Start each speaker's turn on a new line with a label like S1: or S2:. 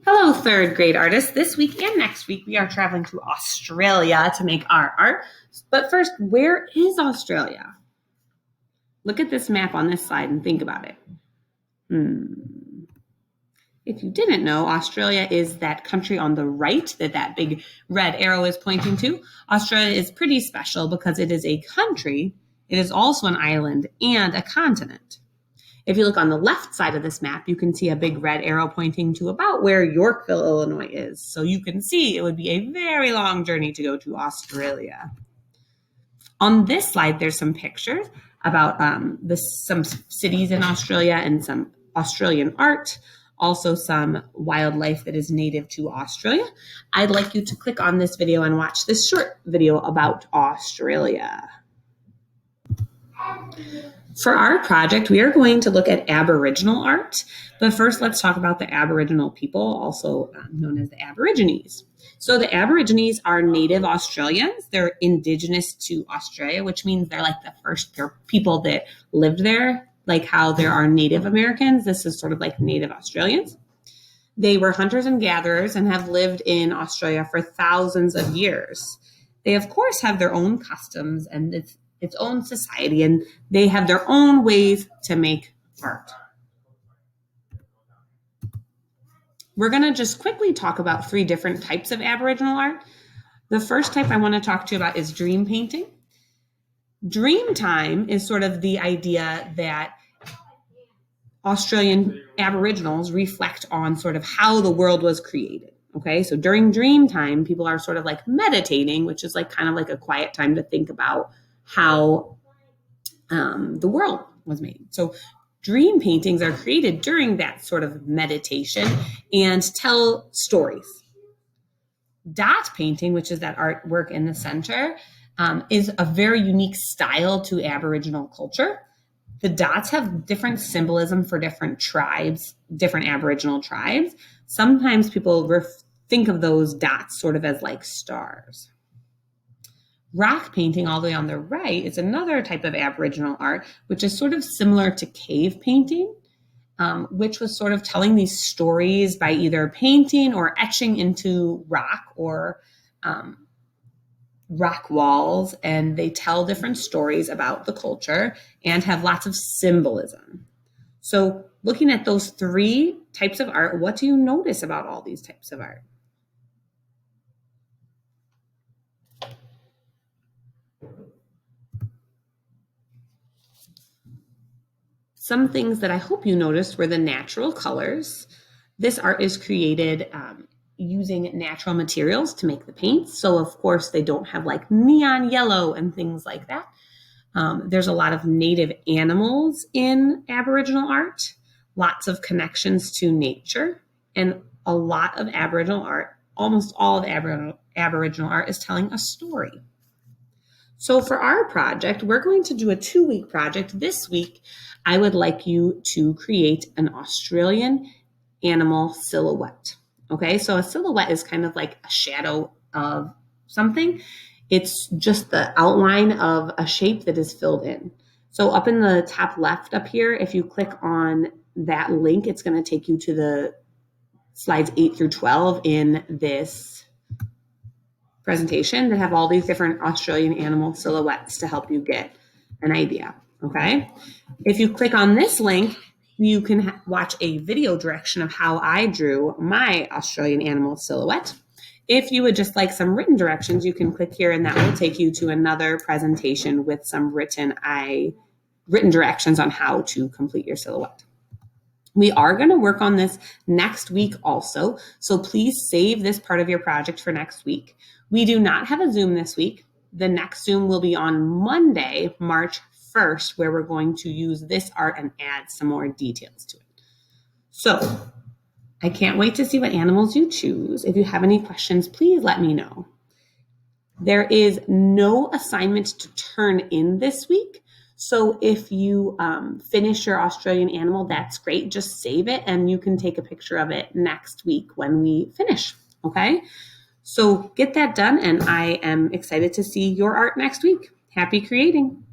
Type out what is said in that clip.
S1: Hello, third grade artists. This week and next week, we are traveling to Australia to make our art. But first, where is Australia? Look at this map on this slide and think about it. If you didn't know, Australia is that country on the right that big red arrow is pointing to. Australia is pretty special because it is a country, it is also an island and a continent. If you look on the left side of this map, you can see a big red arrow pointing to about where Yorkville, Illinois is. So you can see it would be a very long journey to go to Australia. On this slide, there's some pictures about some cities in Australia and some Australian art, also some wildlife that is native to Australia. I'd like you to click on this video and watch this short video about Australia. For our project, we are going to look at Aboriginal art, but first let's talk about the Aboriginal people, also known as the Aborigines. So the Aborigines are native Australians. They're indigenous to Australia, which means they're like they're people that lived there, like how there are Native Americans. This is sort of like Native Australians. They were hunters and gatherers and have lived in Australia for thousands of years. They, of course, have their own customs and its own society, and they have their own ways to make art. We're going to just quickly talk about 3 different types of Aboriginal art. The first type I want to talk to you about is dream painting. Dream time is sort of the idea that Australian Aboriginals reflect on sort of how the world was created. Okay, so during dream time, people are sort of like meditating, which is like kind of like a quiet time to think about how the world was made. So dream paintings are created during that sort of meditation and tell stories. Dot painting, which is that artwork in the center, is a very unique style to Aboriginal culture. The dots have different symbolism for different tribes, different Aboriginal tribes. Sometimes people think of those dots sort of as like stars. Rock painting, all the way on the right, is another type of Aboriginal art, which is sort of similar to cave painting, which was sort of telling these stories by either painting or etching into rock or rock walls, and they tell different stories about the culture and have lots of symbolism. So looking at those 3 types of art, what do you notice about all these types of art? Some things that I hope you noticed were the natural colors. This art is created using natural materials to make the paints. So of course they don't have like neon yellow and things like that. There's a lot of native animals in Aboriginal art, lots of connections to nature, and a lot of Aboriginal art, almost all of Aboriginal art is telling a story. So for our project, we're going to do a 2-week project. This week, I would like you to create an Australian animal silhouette. Okay, so a silhouette is kind of like a shadow of something. It's just the outline of a shape that is filled in. So up in the top left up here, if you click on that link, it's going to take you to the slides 8 through 12 in this presentation that have all these different Australian animal silhouettes to help you get an idea. Okay, if you click on this link, you can watch a video direction of how I drew my Australian animal silhouette. If you would just like some written directions, you can click here and that will take you to another presentation with some written directions on how to complete your silhouette. We are going to work on this next week also, so please save this part of your project for next week. We do not have a Zoom this week. The next Zoom will be on Monday, March 1st, where we're going to use this art and add some more details to it. So I can't wait to see what animals you choose. If you have any questions, please let me know. There is no assignment to turn in this week. So if you finish your Australian animal, that's great. Just save it and you can take a picture of it next week when we finish, okay? So get that done, and I am excited to see your art next week. Happy creating.